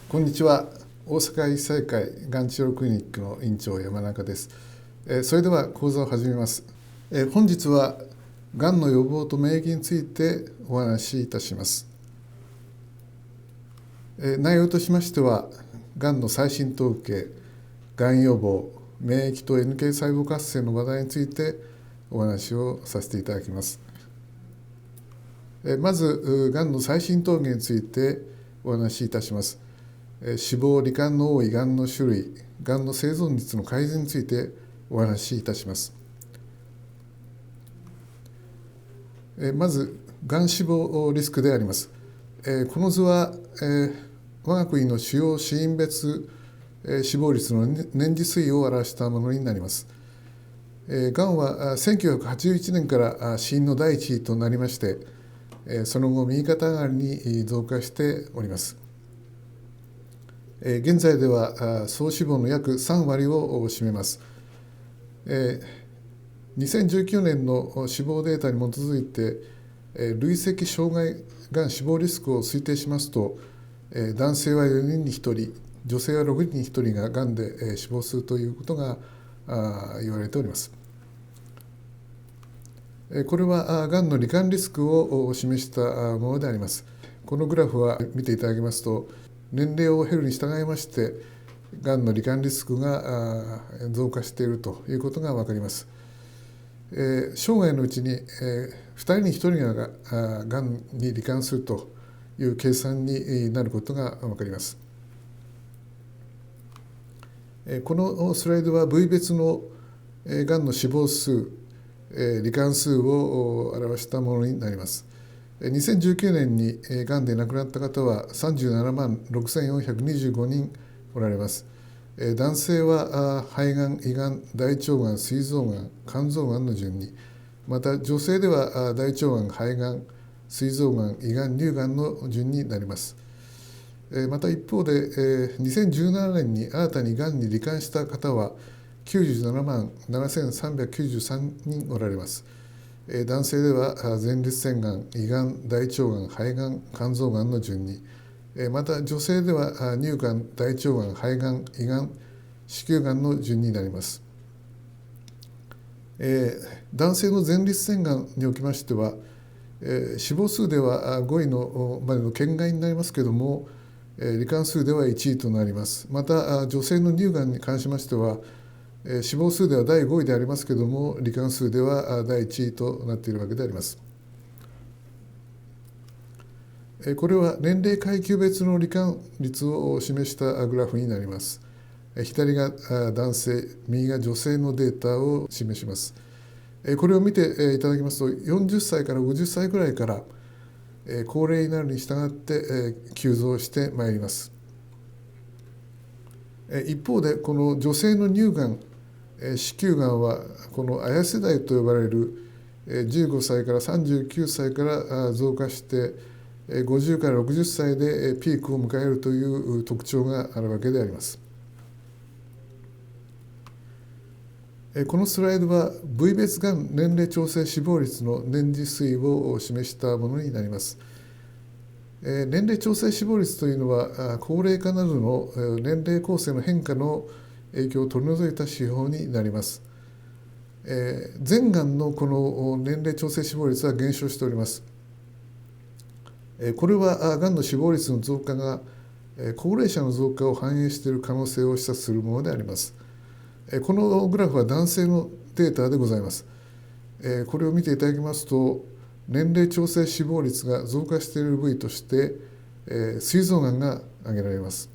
こんにちは。大阪医災会がん治療クリニックの院長山中です。それでは講座を始めます。本日はがんの予防と免疫についてお話しいたします。内容としましては、がんの最新統計、がん予防、免疫と NK 細胞活性の話題についてお話をさせていただきます。まず、がんの最新統計についてお話しいたします。死亡・罹患の多いがんの種類、がんの生存率の改善についてお話しいたします。まず、がん死亡リスクであります。この図は、我が国の主要死因別死亡率の年次推移を表したものになります。がんは1981年から死因の第一位となりまして、その後右肩上がりに増加しております。現在では総死亡の約3割を占めます。2019年の死亡データに基づいて、累積障害がん死亡リスクを推定しますと、男性は4人に1人、女性は6人に1人ががんで死亡するということが言われております。これはがんの罹患リスクを示したものであります。このグラフは見ていただきますと、年齢を経るに従いまして、がんの罹患リスクが増加しているということが分かります。生涯のうちに2人に1人ががんに罹患するという計算になることが分かります。このスライドは部位別のがんの死亡数、罹患数を表したものになります。2019年にがんで亡くなった方は37万6425人おられます。男性は肺がん、胃がん、大腸がん、膵臓がん、肝臓がんの順に、また女性では大腸がん、肺がん、膵臓がん、胃がん、乳がんの順になります。また一方で2017年に新たにがんに罹患した方は97万7393人おられます。男性では前立腺がん、胃がん、大腸がん、肺がん、肝臓がんの順に、また女性では乳がん、大腸がん、肺がん、胃がん、子宮がんの順になります。男性の前立腺がんにおきましては、死亡数では5位のまでの圏外になりますけれども、罹患数では1位となります。また女性の乳がんに関しましては、死亡数では第5位でありますけれども、罹患数では第1位となっているわけであります。これは年齢階級別の罹患率を示したグラフになります。左が男性、右が女性のデータを示します。これを見ていただきますと、40歳から50歳ぐらいから高齢になるに従って急増してまいります。一方で、この女性の乳がん、子宮がんはこの綾世代と呼ばれる15歳から39歳から増加して50から60歳でピークを迎えるという特徴があるわけであります。このスライドは部位別がん年齢調整死亡率の年次推移を示したものになります。年齢調整死亡率というのは高齢化などの年齢構成の変化の影響を取り除いた指標になります。前がんのこの年齢調整死亡率は減少しております。これはがんの死亡率の増加が高齢者の増加を反映している可能性を示唆するものであります。このグラフは男性のデータでございます。これを見ていただきますと、年齢調整死亡率が増加している部位として膵臓がんが挙げられます。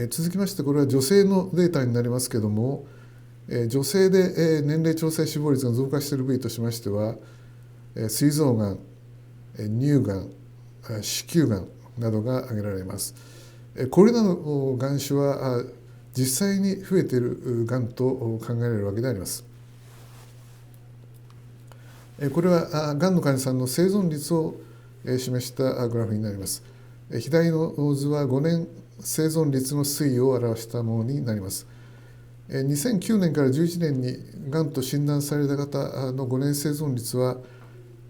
続きまして、これは女性のデータになりますけれども、女性で年齢調整死亡率が増加している部位としましては、膵臓がん、乳がん、子宮がんなどが挙げられます。これらのがん種は実際に増えているがんと考えられるわけであります。これはがんの患者さんの生存率を示したグラフになります。左の図は5年生存率の推移を表したものになります。2009年から11年にがんと診断された方の5年生存率は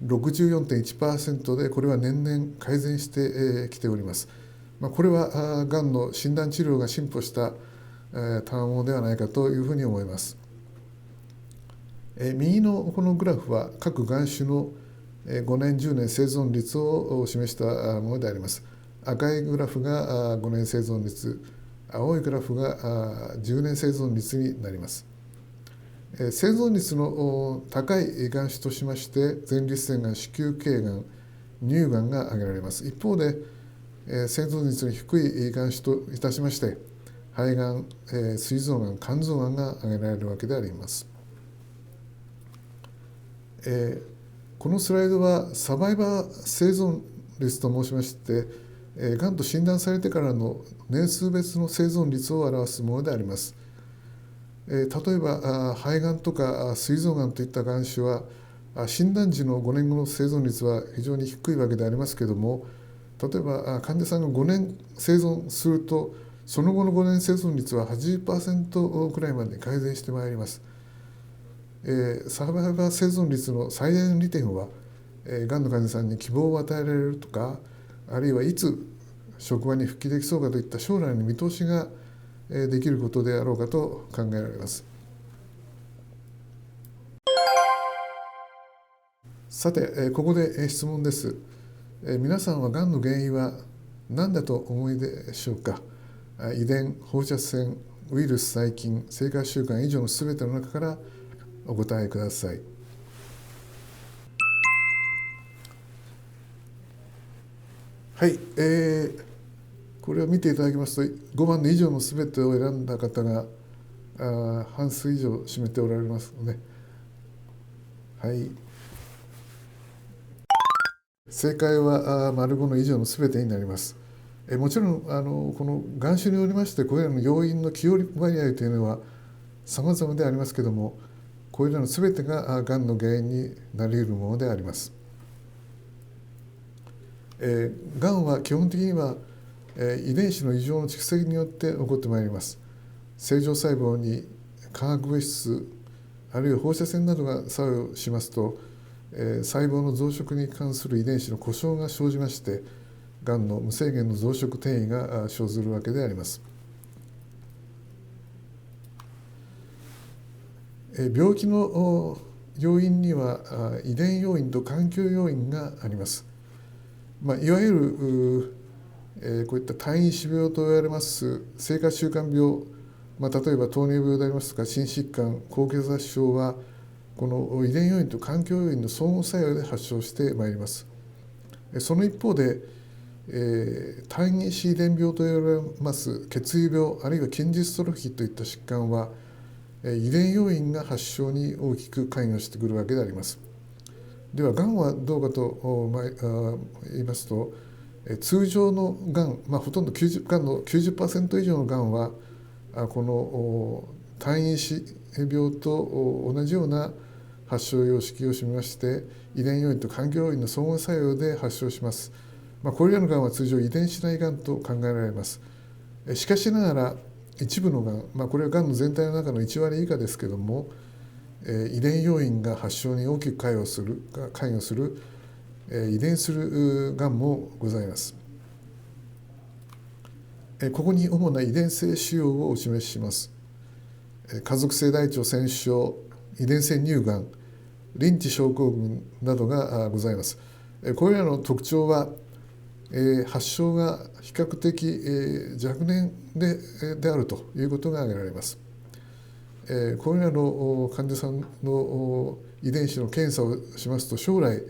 64.1% で、これは年々改善してきております。これはがんの診断治療が進歩した賜物ではないかというふうに思います。右のこのグラフは各がん種の5年10年生存率を示したものであります。赤いグラフが5年生存率、青いグラフが10年生存率になります。生存率の高いがん種としまして、前立腺がん、子宮頸がん、乳がんが挙げられます。一方で生存率の低いがん種といたしまして、肺がん、膵臓がん、肝臓がんが挙げられるわけであります。このスライドはサバイバー生存率と申しまして、がんと診断されてからの年数別の生存率を表すものであります。例えば肺がんとか膵臓がんといったがん種は診断時の5年後の生存率は非常に低いわけでありますけれども、例えば患者さんが5年生存すると、その後の5年生存率は 80% くらいまで改善してまいります。サバイバー生存率の最大の利点は、がんの患者さんに希望を与えられるとか、あるいはいつ職場に復帰できそうかといった将来の見通しができることであろうかと考えられます。さて、ここで質問です。皆さんはがんの原因は何だとお思いでしょうか。遺伝、放射線、ウイルス、細菌、生活習慣以上のすべての中からお答えください。はい、これを見ていただきますと、5番の以上のすべてを選んだ方が半数以上占めておられますので、はい、正解は丸5の以上のすべてになります。もちろんこのがん種によりまして、これらの要因の起用割合というのは様々でありますけれども、これらのすべてががんの原因になり得るものであります。がんは基本的には遺伝子の異常の蓄積によって起こってまいります。正常細胞に化学物質あるいは放射線などが作用しますと、細胞の増殖に関する遺伝子の故障が生じまして、がんの無制限の増殖転移が生ずるわけであります。病気の要因には遺伝要因と環境要因があります。いわゆるこういった単位死病と言われます生活習慣病、例えば糖尿病でありますとか心疾患、高血圧症はこの遺伝要因と環境要因の相互作用で発症してまいります。その一方で単位死遺伝病と言われます血液病あるいは筋ジストロフィーといった疾患は遺伝要因が発症に大きく関与してくるわけであります。ではがんはどうかと言いますと、通常のがん、ほとんどがんの 90% 以上のがんはこの単位死病と同じような発症様式を示しまして、遺伝要因と環境要因の相互作用で発症します。これらのがんは通常遺伝しないがんと考えられます。しかしながら一部のがん、これはがんの全体の中の1割以下ですけれども、遺伝要因が発症に大きく関与する遺伝するがんもございます。ここに主な遺伝性腫瘍をお示しします。家族性大腸腺症、遺伝性乳がん、リンチ症候群などがございます。これらの特徴は発症が比較的若年であるということが挙げられます。これらの患者さんの遺伝子の検査をしますと、将来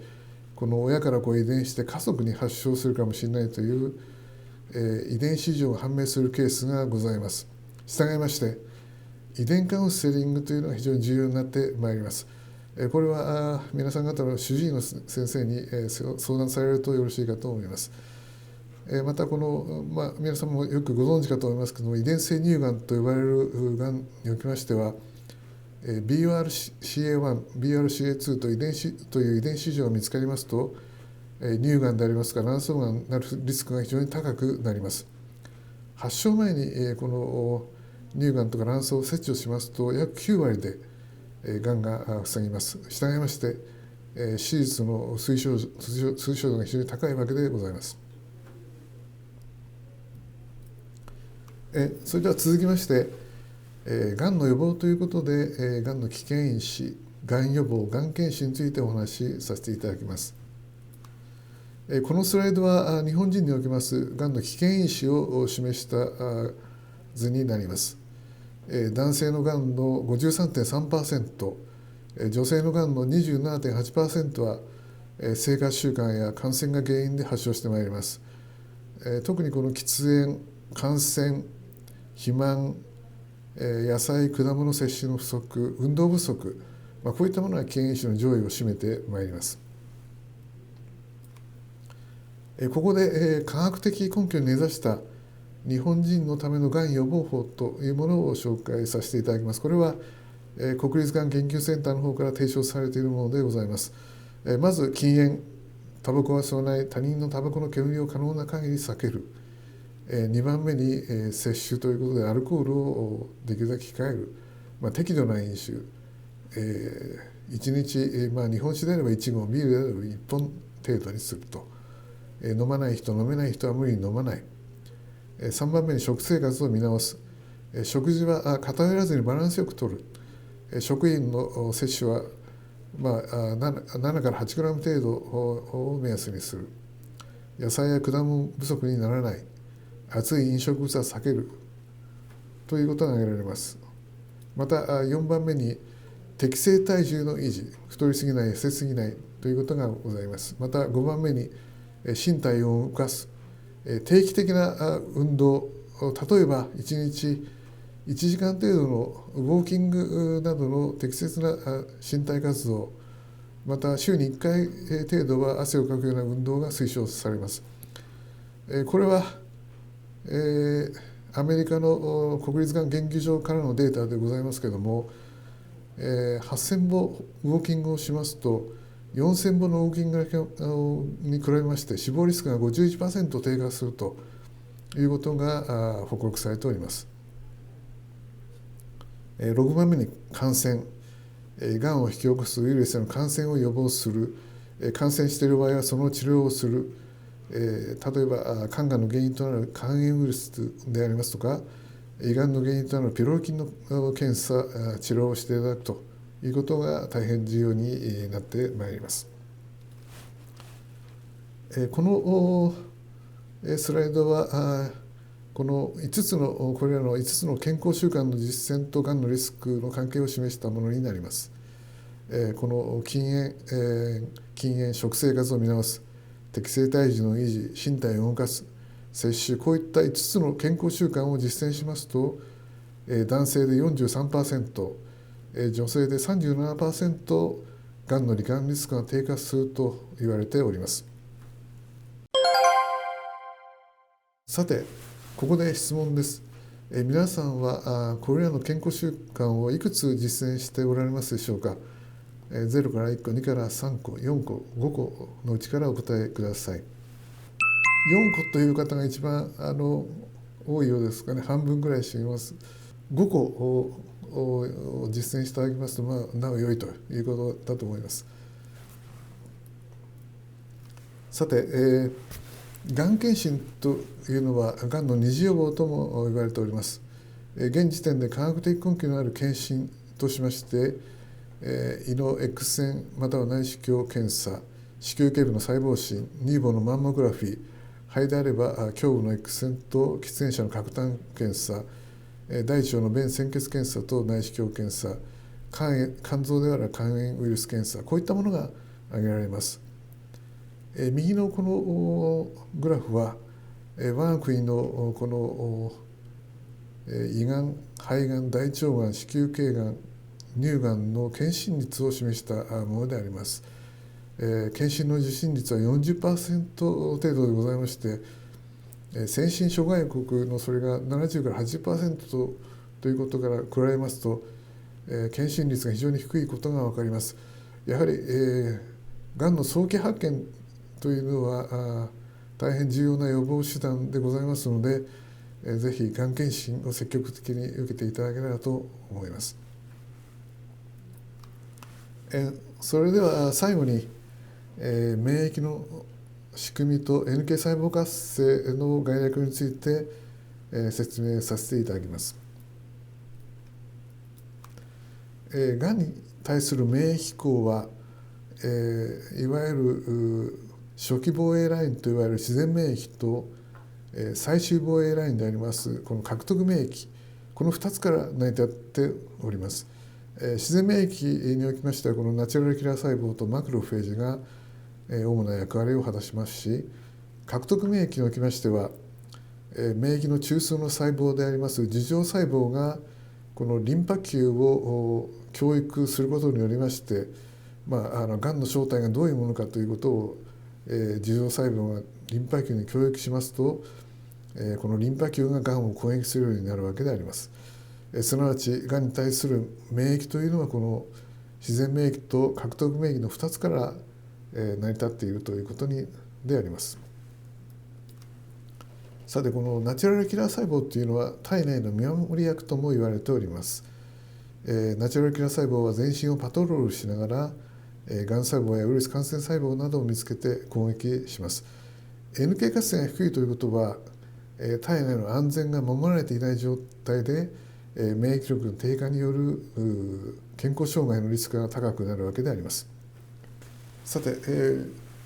この親から遺伝して家族に発症するかもしれないという遺伝子異常が判明するケースがございます。したがいまして遺伝カウンセリングというのが非常に重要になってまいります。これは皆さん方の主治医の先生に相談されるとよろしいかと思います。またこの、皆さんもよくご存知かと思いますけども、遺伝性乳がんと呼ばれるがんにおきましては BRCA1、BRCA2 という遺伝子異常が見つかりますと、乳がんでありますか卵巣がんになるリスクが非常に高くなります。発症前にこの乳がんとか卵巣を切除しますと約9割でがんが防ぎます。したがいまして手術の推奨度が非常に高いわけでございます。それでは続きまして、がんの予防ということで、がんの危険因子、がん予防、がん検診についてお話しさせていただきます。このスライドは日本人におけますがんの危険因子を示した図になります。男性のがんの 53.3%、女性のがんの 27.8% は生活習慣や感染が原因で発症してまいります。特にこの喫煙、感染、肥満、野菜・果物摂取の不足、運動不足、こういったものが危険因子の上位を占めてまいります。ここで科学的根拠に根ざした日本人のためのがん予防法というものを紹介させていただきます。これは国立がん研究センターの方から提唱されているものでございます。まず禁煙、タバコは吸わない、他人のタバコの煙を可能な限り避ける。2番目に摂取ということでアルコールをできるだけ控える、適度な飲酒、1日、日本酒であれば1合、ビールであれば1本程度にすると。飲まない人、飲めない人は無理に飲まない。3番目に食生活を見直す。食事は偏らずにバランスよくとる。食品の摂取は、7から8グラム程度を目安にする。野菜や果物不足にならない。熱い飲食物は避けるということが挙げられます。また4番目に適正体重の維持、太りすぎない、痩せすぎないということがございます。また5番目に身体を動かす、定期的な運動、例えば1日1時間程度のウォーキングなどの適切な身体活動、また週に1回程度は汗をかくような運動が推奨されます。これはアメリカの国立がん研究所からのデータでございますけれども、8000歩ウォーキングをしますと4000歩のウォーキングに比べまして死亡リスクが 51% 低下するということが報告されております。6番目に感染、がんを引き起こすウイルスへの感染を予防する、感染している場合はその治療をする、例えば肝がんの原因となる肝炎ウイルスでありますとか胃がんの原因となるピロリ菌の検査治療をしていただくということが大変重要になってまいります。このスライドはこのこれらの5つの健康習慣の実践とがんのリスクの関係を示したものになります。この禁煙、食生活を見直す、適正体重の維持、身体を動かす、摂取、こういった5つの健康習慣を実践しますと、男性で 43%、女性で 37% がんの罹患リスクが低下すると言われております。さて、ここで質問です。皆さんはこれらの健康習慣をいくつ実践しておられますでしょうか。0から1個、2から3個、4個、5個のうちからお答えください。4個という方が一番多いようですかね。半分ぐらいしています。5個を実践していただきますと、なお良いということだと思います。さて、がん検診というのはがんの二次予防とも言われております。現時点で科学的根拠のある検診としまして胃の X 線または内視鏡検査、子宮頸部の細胞診、乳房のマンモグラフィー、肺であれば胸部の X 線と喫煙者の核炭検査、大腸の便潜血検査と内視鏡検査、肝臓であれば肝炎ウイルス検査、こういったものが挙げられます。右のこのグラフは我が国のこの胃がん、肺がん、大腸がん、子宮頸がん、乳がんの検診率を示したものであります。検診の受診率は 40% 程度でございまして、先進諸外国のそれが70から 80% ということから比べますと、検診率が非常に低いことが分かります。やはり、がんの早期発見というのは大変重要な予防手段でございますので、ぜひがん検診を積極的に受けていただければと思います。それでは最後に、免疫の仕組みと NK 細胞活性の概略について、説明させていただきます。がんに対する免疫機構は、いわゆる初期防衛ラインといわれる自然免疫と、最終防衛ラインでありますこの獲得免疫、この2つから成り立っております。自然免疫におきましてはこのナチュラルキラー細胞とマクロフェージが主な役割を果たしますし、獲得免疫におきましては免疫の中枢の細胞であります樹状細胞がこのリンパ球を教育することによりまして、がんの正体がどういうものかということを樹状細胞がリンパ球に教育しますと、このリンパ球ががんを攻撃するようになるわけであります。すなわちがんに対する免疫というのはこの自然免疫と獲得免疫の2つから成り立っているということであります。さて、このナチュラルキラー細胞というのは体内の見守り役とも言われております。ナチュラルキラー細胞は全身をパトロールしながらがん細胞やウイルス感染細胞などを見つけて攻撃します。NK 活性が低いということは体内の安全が守られていない状態で免疫力の低下による健康障害のリスクが高くなるわけであります。さて、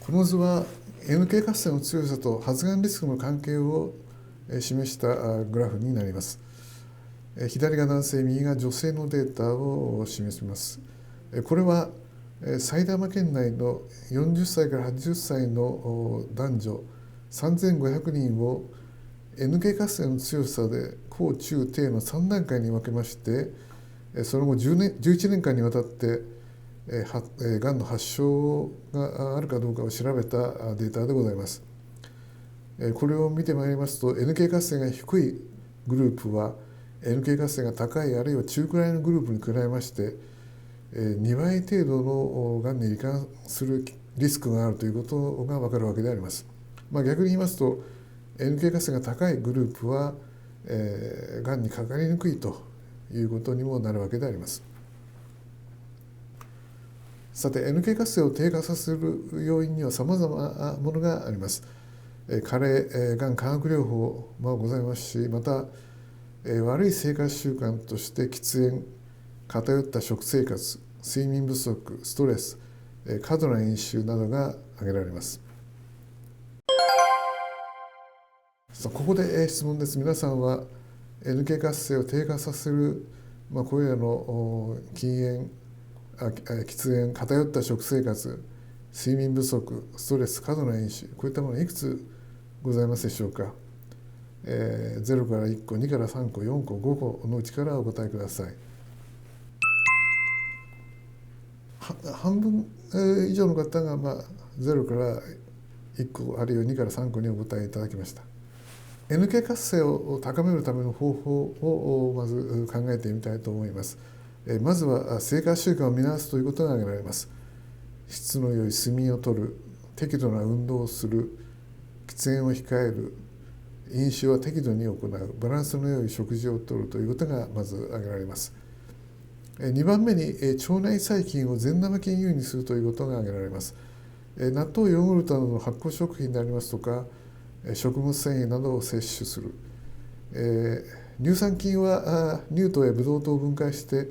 この図は NK 活性の強さと発がんリスクの関係を示したグラフになります。左が男性、右が女性のデータを示します。これは埼玉県内の40歳から80歳の男女3500人を NK 活性の強さで高中低の3段階に分けまして、その後11年間にわたってがんの発症があるかどうかを調べたデータでございます。これを見てまいりますと NK 活性が低いグループは NK 活性が高いあるいは中くらいのグループに比べまして2倍程度のがんに罹患するリスクがあるということが分かるわけであります。逆に言いますと NK 活性が高いグループはがんにかかりにくいということにもなるわけであります。さて NK 活性を低下させる要因にはさまざまなものがあります。加齢がん化学療法もございますし、また悪い生活習慣として喫煙、偏った食生活、睡眠不足、ストレス、過度な飲酒などが挙げられます。ここで質問です。皆さんは NK 活性を低下させる、これらの禁煙、喫煙、偏った食生活、睡眠不足、ストレス、過度な飲酒、こういったものいくつございますでしょうか。0から1個、2から3個、4個、5個のうちからお答えください。半分以上の方が0から1個あるいは2から3個にお答えいただきました。NK 活性を高めるための方法をまず考えてみたいと思います。まずは生活習慣を見直すということが挙げられます。質の良い睡眠をとる、適度な運動をする、喫煙を控える、飲酒は適度に行う、バランスの良い食事をとるということがまず挙げられます。2番目に腸内細菌を善玉菌優位にするということが挙げられます。納豆、ヨーグルトなどの発酵食品でありますとか食物繊維などを摂取する。乳酸菌は乳糖やブドウ糖を分解して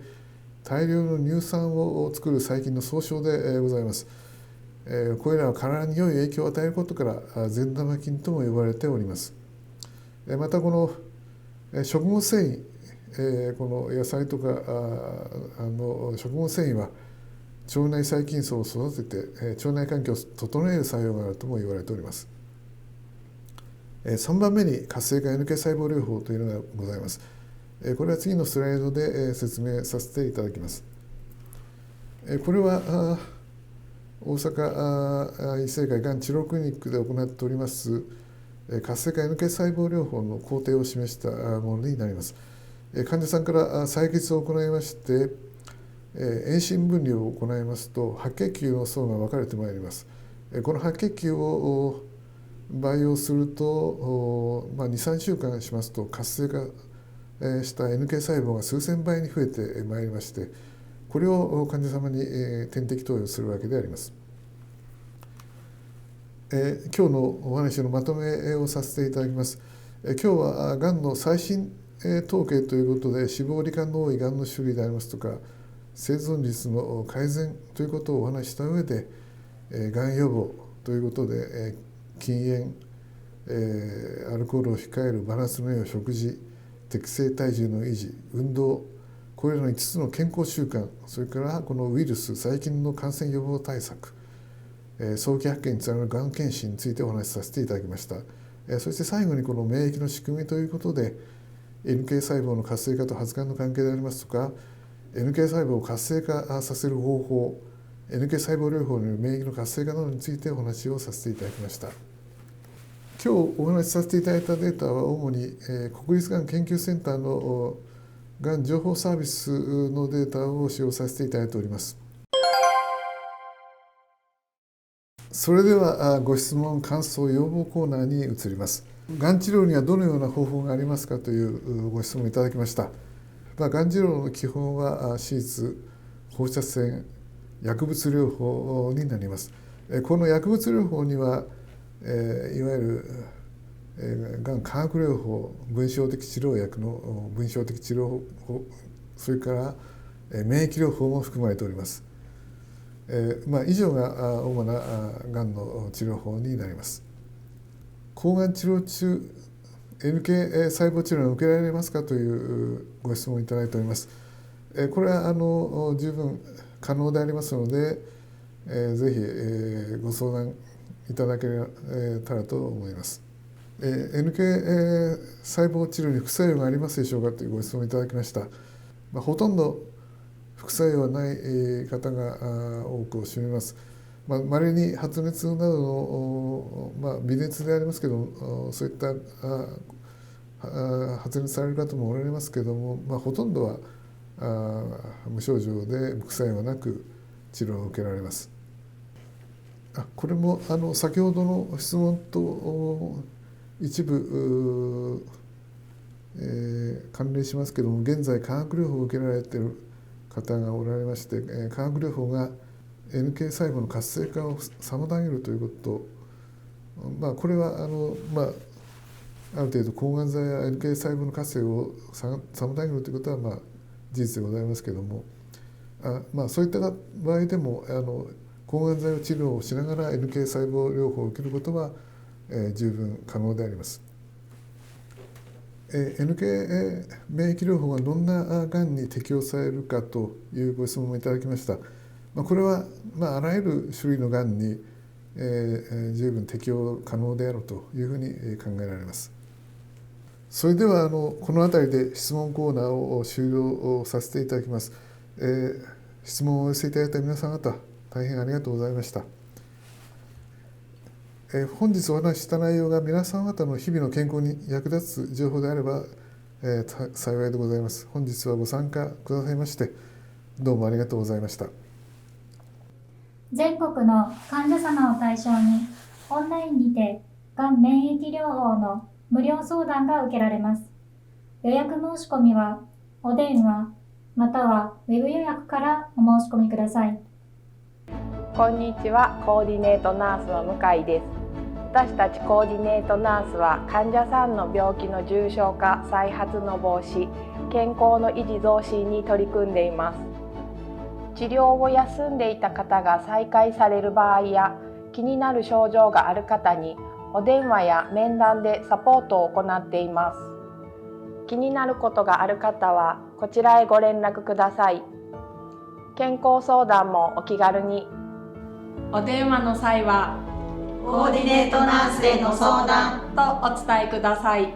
大量の乳酸を作る細菌の総称でございます。これらは体に良い影響を与えることから善玉菌とも呼ばれております。またこの食物繊維、この野菜とか食物繊維は腸内細菌層を育てて腸内環境を整える作用があるとも言われております。3番目に活性化 NK 細胞療法というのがございます。これは次のスライドで説明させていただきます。これは大阪医政会がん治療クリニックで行っております活性化 NK 細胞療法の工程を示したものになります。患者さんから採血を行いまして遠心分離を行いますと白血球の層が分かれてまいります。この白血球を培養すると 2,3 週間しますと活性化した NK 細胞が数千倍に増えてまいりまして、ここれを患者様に点滴投与するわけであります。今日のお話のまとめをさせていただきます。今日はがんの最新統計ということで、死亡罹患の多いがんの種類でありますとか、生存率の改善ということをお話しした上で、がん予防ということで、禁煙、アルコールを控えるバランスの良い食事、適正体重の維持、運動、これらの5つの健康習慣、それからこのウイルス細菌の感染予防対策、早期発見につながるがん検診についてお話しさせていただきました。そして最後にこの免疫の仕組みということで、 NK 細胞の活性化と発がんの関係でありますとか、 NK 細胞を活性化させる方法、 NK 細胞療法による免疫の活性化などについてお話をさせていただきました。今日お話しさせていただいたデータは主に国立がん研究センターのがん情報サービスのデータを使用させていただいております。それではご質問・感想・要望コーナーに移ります。がん治療にはどのような方法がありますかというご質問をいただきました。がん治療の基本は手術、放射線、薬物療法になります。この薬物療法には、いわゆるがん化学療法、分子標的治療薬の分子標的治療法、それから免疫療法も含まれております。以上が主ながんの治療法になります。抗がん治療中、NK 細胞治療を受けられますかというご質問をいただいております。これは十分可能でありますので、ぜひご相談いただけたらと思います。NK 細胞治療に副作用がありますでしょうかというご質問をいただきました。ほとんど副作用はない方が多くを占めます。稀に発熱などの、微熱でありますけど、そういった発熱される方もおられますけども、ほとんどは無症状で副作用なく治療を受けられます。これも先ほどの質問と一部関連しますけども、現在化学療法を受けられている方がおられまして、化学療法が NK 細胞の活性化を妨げるということ、これはある程度抗がん剤や NK 細胞の活性を妨げるということは事実でございますけれども、そういった場合でも抗がん剤を治療をしながら NK 細胞療法を受けることは十分可能であります。NK 免疫療法がどんながんに適用されるかというご質問もいただきました。これはあらゆる種類のがんに十分適用可能であるというふうに考えられます。それではこの辺りで質問コーナーを終了させていただきます。質問をお寄せいただいた皆さん方、大変ありがとうございました。本日お話しした内容が皆さん方の日々の健康に役立つ情報であれば、幸いでございます。本日はご参加くださいましてどうもありがとうございました。全国の患者様を対象にオンラインにてがん免疫療法の無料相談が受けられます。予約申し込みはお電話またはウェブ予約からお申し込みください。こんにちは、コーディネートナースの向井です。私たちコーディネートナースは患者さんの病気の重症化・再発の防止、健康の維持増進に取り組んでいます。治療を休んでいた方が再開される場合や気になる症状がある方にお電話や面談でサポートを行っています。気になることがある方はこちらへご連絡ください。健康相談もお気軽に。お電話の際はコーディネートナースへの相談とお伝えください。